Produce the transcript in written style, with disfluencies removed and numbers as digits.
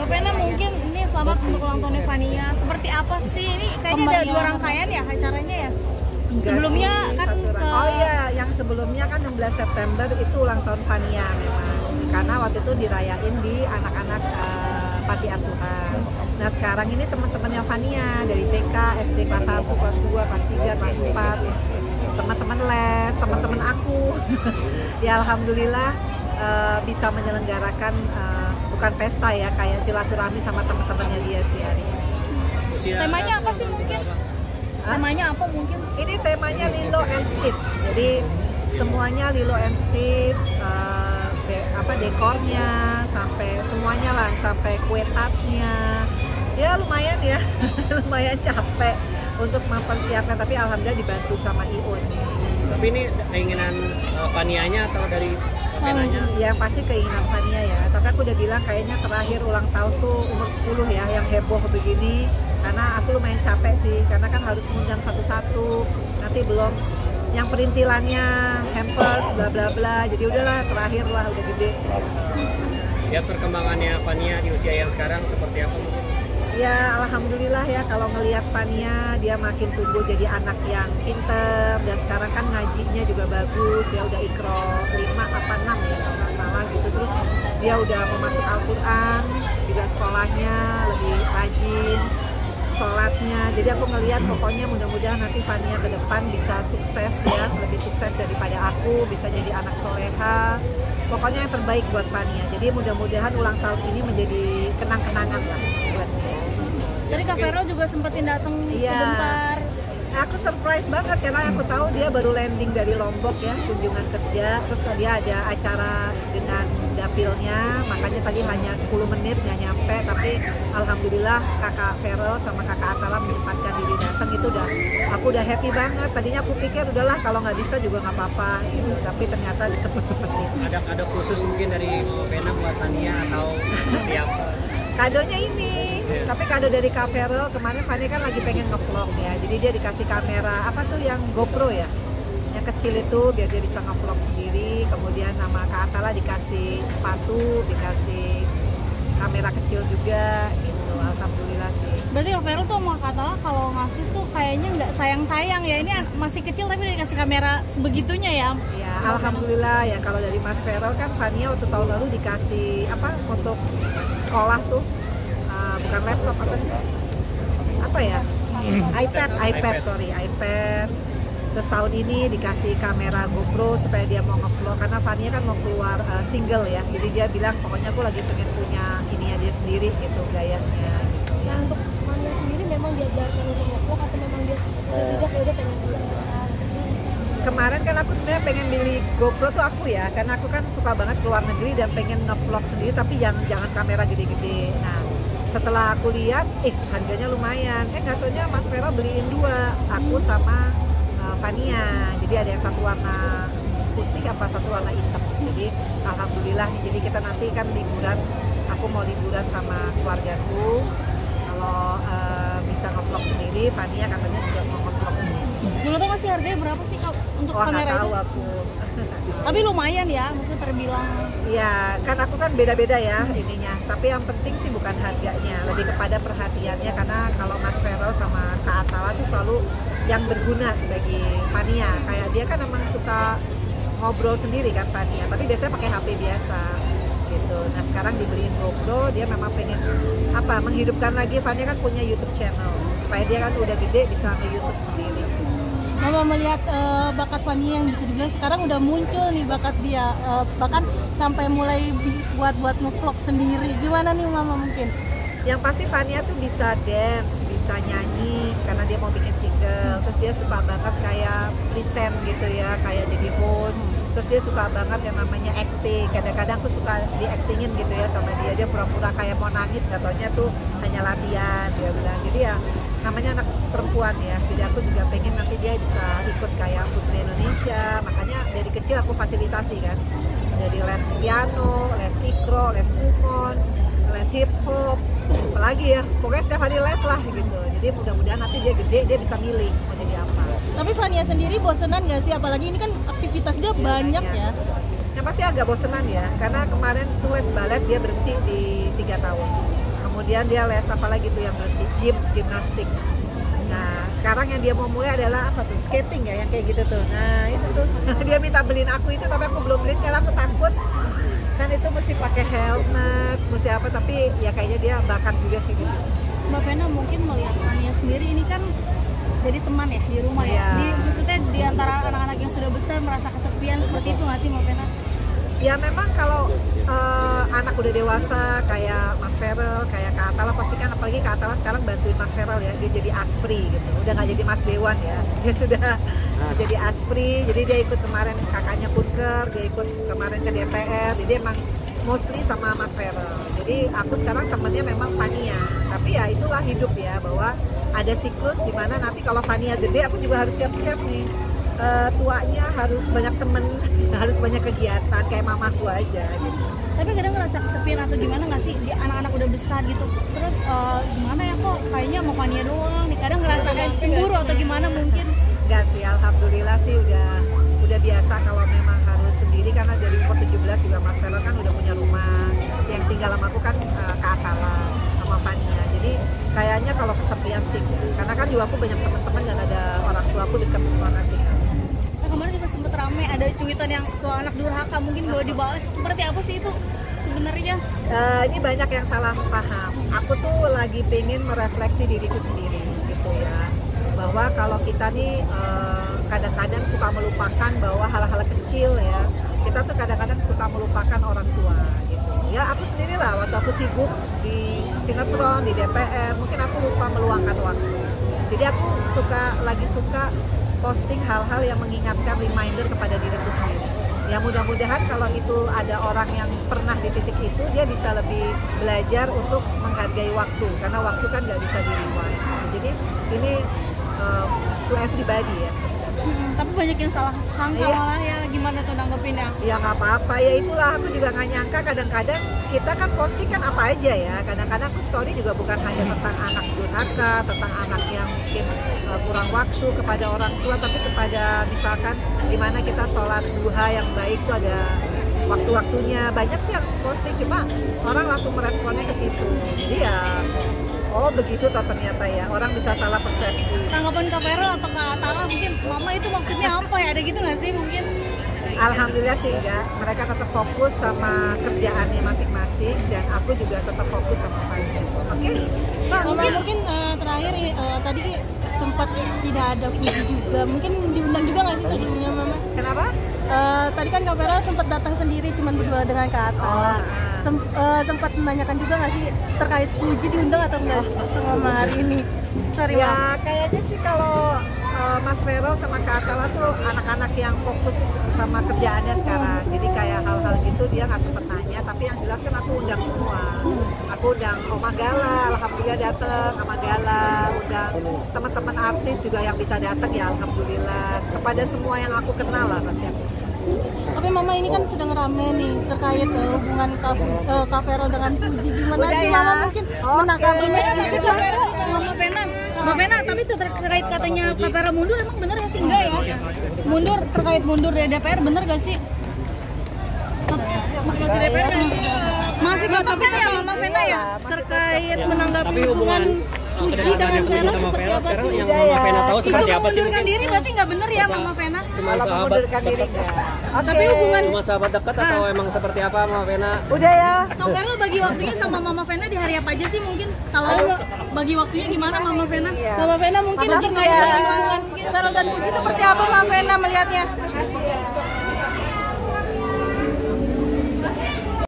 Mbak Vena, mungkin ini selamat untuk ulang tahunnya Fania. Seperti apa sih ini? Kayaknya ada 2 rangkaian ya acaranya ya. Sebelumnya kan Oh iya, yang sebelumnya kan 16 September itu ulang tahun Fania memang. Karena waktu itu dirayain di anak-anak panti asuhan. Nah sekarang ini teman-temannya Fania dari TK, SD kelas 1, kelas 2, kelas 3, kelas 4, teman-teman les, teman-teman aku. Ya alhamdulillah bisa menyelenggarakan bukan pesta ya, kayak silaturahmi sama teman-temannya dia sih hari ini. Temanya apa sih mungkin? Temanya apa mungkin? Ini temanya Lilo and Stitch. Jadi semuanya Lilo and Stitch, dekornya sampai semuanya lah, sampai kue tartnya. Ya lumayan ya, lumayan capek untuk mempersiapkan, tapi alhamdulillah dibantu sama IO sih. Tapi ini keinginan Fanianya atau dari Venanya? Yang pasti keinginan Fania ya. Tapi aku udah bilang kayaknya terakhir ulang tahun tuh umur 10 ya, yang heboh begini. Karena aku lumayan capek sih, karena kan harus ngundang satu-satu. Nanti belum yang perintilannya, hampers, bla bla bla. Jadi udahlah, terakhir lah, udah gede. Ya perkembangannya Fania di usia yang sekarang seperti apa? Ya alhamdulillah ya, kalau ngelihat Fania dia makin tumbuh jadi anak yang pinter, dan sekarang kan ngajinya juga bagus ya, udah Iqra 5 apa 6 ya kalau nggak salah gitu. Terus dia udah mau masuk Al-Quran, juga sekolahnya lebih rajin, sholatnya. Jadi aku ngelihat pokoknya mudah-mudahan nanti Fania ke depan bisa sukses ya, lebih sukses daripada aku, bisa jadi anak soleha. Pokoknya yang terbaik buat Fania. Jadi mudah-mudahan ulang tahun ini menjadi kenang-kenangan lah buat dia. Tadi Kak Vero juga sempetin datang sebentar. Aku surprise banget karena aku tahu dia baru landing dari Lombok ya, kunjungan kerja. Terus dia ada acara dengan dapilnya, makanya tadi hanya 10 menit nggak nyampe. Tapi alhamdulillah Kakak Vero sama Kakak Atala menyempatkan diri datang, itu aku udah happy banget. Tadinya aku pikir udahlah kalau nggak bisa juga nggak apa-apa gitu. Tapi ternyata disempet-sempetin. Ada kado khusus mungkin dari Vena buat Fania atau seperti apa? Kadonya ini, tapi kado dari Kak Vero kemarin Fania kan lagi pengen nge-vlog ya, jadi dia dikasih kamera, apa tuh yang GoPro ya, yang kecil itu biar dia bisa nge-vlog sendiri. Kemudian nama Kak Atala dikasih sepatu, dikasih kamera kecil juga gitu, alhamdulillah sih. Berarti Kak Vero tuh sama Kak Atala kalau ngasih tuh kayaknya nggak sayang-sayang ya, ini masih kecil tapi udah dikasih kamera sebegitunya ya. Ya alhamdulillah ya, kalau dari Mas Vero kan Fania waktu tahun lalu dikasih apa untuk sekolah tuh, bukan laptop apa sih? Apa ya? iPad. Terus tahun ini dikasih kamera GoPro supaya dia mau nge-vlog, karena Fania kan mau keluar single ya. Jadi dia bilang pokoknya aku lagi pengen punya ini ya dia sendiri gitu gayanya. Nah untuk Fania sendiri memang diajarkan untuk nge-vlog atau memang dia tidak kayak pengen Kemarin kan aku sebenarnya pengen beli GoPro tuh aku ya, karena aku kan suka banget keluar negeri dan pengen nge-vlog sendiri, tapi jangan kamera gede-gede. Nah setelah aku lihat, harganya lumayan. Nggak taunya Mas Vero beliin 2, aku sama Fania. Jadi ada yang satu warna putih apa satu warna hitam. Jadi alhamdulillah nih, jadi kita nanti kan liburan, aku mau liburan sama keluargaku. Kalau bisa nge-vlog sendiri, Fania katanya juga mau nge-vlog sendiri. Dulu tuh masih harganya berapa sih Kak untuk kamera nggak tahu itu? aku. Tapi lumayan ya, maksudnya terbilang. Ya, kan aku kan beda-beda ya ininya. Tapi yang penting sih bukan harganya, lebih kepada perhatiannya. Karena kalau Mas Vero sama Kak Atala tuh selalu yang berguna bagi Fania. Kayak dia kan memang suka ngobrol sendiri kan Fania, tapi biasanya pakai HP biasa gitu. Nah sekarang dibeliin GoPro, dia memang pengen menghidupkan lagi. Fania kan punya YouTube channel, supaya dia kan udah gede bisa nge-YouTube sendiri. Mama melihat bakat Fania yang bisa dibilang sekarang udah muncul nih bakat dia, bahkan sampai mulai buat nge-vlog sendiri. Gimana nih Mama mungkin? Yang pasti Fania tuh bisa dance, bisa nyanyi karena dia mau bikin single. Terus dia suka banget kayak present gitu ya, kayak jadi host. Terus dia suka banget yang namanya acting. Kadang-kadang aku suka di-actingin gitu ya sama dia. Dia pura-pura kayak mau nangis, katanya tuh hanya latihan, dia bilang. Jadi ya namanya anak perempuan ya, jadi aku juga pengen nanti dia bisa ikut kayak Putri Indonesia. Makanya dari kecil aku fasilitasi kan, dari les piano, les ikro, les kumon, les hip hop, apalagi ya, pokoknya setiap hari les lah gitu. Jadi mudah-mudahan nanti dia gede, dia bisa milih mau jadi apa. Tapi Fania sendiri bosenan nggak sih, apalagi ini kan aktivitas dia banyak ya? Yang pasti agak bosenan ya, karena kemarin tuh les balet dia berhenti di 3 tahun. kemudian dia les apa lagi tuh yang berhenti, gimnastik. Nah sekarang yang dia mau mulai adalah apa tuh, skating ya, yang kayak gitu tuh. Nah itu tuh dia minta beliin aku itu, tapi aku belum beliin karena aku takut kan itu mesti pakai helmet, mesti apa, tapi ya kayaknya dia bakat juga sih di situ. Mbak Vena mungkin melihat Fania sendiri ini kan jadi teman ya di rumah ya. Maksudnya di antara anak-anak yang sudah besar merasa kesepian seperti itu nggak sih Mbak Vena? Ya memang kalau anak udah dewasa kayak Mas Ferel, kayak Kak Atala, pasti kan apalagi Kak Atala sekarang bantuin Mas Ferel ya, dia jadi aspri gitu, udah nggak jadi Mas Dewan ya, dia sudah jadi aspri, jadi dia ikut kemarin kakaknya Kunker, dia ikut kemarin ke DPR, jadi emang mostly sama Mas Ferel. Jadi aku sekarang temennya memang Fania, tapi ya itulah hidup ya, bahwa ada siklus dimana nanti kalau Fania gede aku juga harus siap-siap nih. Tuanya harus banyak temen, harus banyak kegiatan kayak mamaku aja gitu. Tapi kadang ngerasa kesepian atau gimana nggak sih, di anak-anak udah besar gitu, terus gimana ya kok kayaknya sama Fania doang nih, kadang ngerasa kayak cemburu atau gimana mungkin? Enggak sih, alhamdulillah sih udah biasa kalau memang harus sendiri, karena dari umur 17 juga Mas Velo kan udah punya rumah, yang tinggal sama aku kan Kak Atala sama Fania, jadi kayaknya kalau kesepian sih, karena kan juga aku banyak teman-teman dan ada orang tua aku dekat semua nanti. Kemarin juga sempet rame ada cuitan yang soal anak durhaka, mungkin boleh dibahas seperti apa sih itu sebenarnya? Ini banyak yang salah paham. Aku tuh lagi pengen merefleksi diriku sendiri gitu ya, bahwa kalau kita nih kadang-kadang suka melupakan bahwa hal-hal kecil ya, kita tuh kadang-kadang suka melupakan orang tua gitu ya. Aku sendirilah waktu aku sibuk di sinetron, di DPR, mungkin aku lupa meluangkan waktu, jadi aku lagi suka posting hal-hal yang mengingatkan, reminder kepada diriku sendiri. Ya mudah-mudahan kalau itu ada orang yang pernah di titik itu, dia bisa lebih belajar untuk menghargai waktu, karena waktu kan nggak bisa di-rewind. Jadi ini to everybody ya. Tapi banyak yang salah sangka malah ya, gimana tuh nanggepinnya? Ya nggak apa-apa, ya itulah aku juga nggak nyangka, kadang-kadang kita kan posting kan apa aja ya, kadang-kadang aku story juga bukan hanya tentang anak durhaka, tentang anak yang mungkin kurang waktu kepada orang tua, tapi kepada misalkan dimana kita sholat duha yang baik tuh ada waktu-waktunya. Banyak sih yang posting, cuma orang langsung meresponnya ke situ, jadi ya oh begitu toh ternyata ya, orang bisa salah persepsi. Tanggapan Kak Ferel atau Kak Atala mungkin, mama itu maksudnya apa ya, ada gitu nggak sih mungkin? Alhamdulillah sih enggak, mereka tetap fokus sama kerjaannya masing-masing, dan aku juga tetap fokus sama Fania. Oke? Kak, mungkin terakhir tadi sempat tidak ada Puji juga, mungkin diundang juga nggak sih sebelumnya Mama? Kenapa? Tadi kan Kak Ferel sempat datang sendiri, cuma berdua dengan Kak Atala. Sempat menanyakan juga nggak sih terkait Puji diundang atau enggak Mama hari ini? Sorry, ya kayaknya sih kalau Mas Ferel sama Kak Atala tuh anak-anak yang fokus sama kerjaannya sekarang, jadi kayak hal-hal gitu dia nggak sempet nanya, tapi yang jelas kan aku undang semua. Aku undang Oma Gala, alhamdulillah dateng, Oma Gala, undang teman-teman artis juga yang bisa datang ya alhamdulillah, kepada semua yang aku kenal lah pasti aku. Tapi Mama ini kan sedang rame nih terkait hubungan Kak Ferel dengan Puji, gimana sih Mama mungkin menanggapinya? Tapi Kak Ferel, Mbak Vena, tapi itu terkait katanya Kak Ferel mundur, emang bener ya sih? Enggak ya? Terkait mundur dari DPR, bener gak sih? Masih DPR gak sih? Masih tetap kan ya Mama Vena ya? Terkait menanggapi Tapi hubungan Puji dengan Ferel sama seperti Ferel apa sekarang sih? yang Mama Vena tahu Isu seperti apa sih? mengundurkan diri berarti nggak bener ya Mama Vena? Cuma Kalau sahabat mengundurkan diri dekat, enggak. Tapi hubungan cuma sahabat dekat atau emang seperti apa Mama Vena? Udah ya. Kak Ferel bagi waktunya sama Mama Vena di hari apa aja sih mungkin? Kalau bagi waktunya gimana Mama Vena? Iya. Mama Vena mungkin Makasih terkait ya. hubungan Ferel dan Puji seperti apa Mama Vena melihatnya?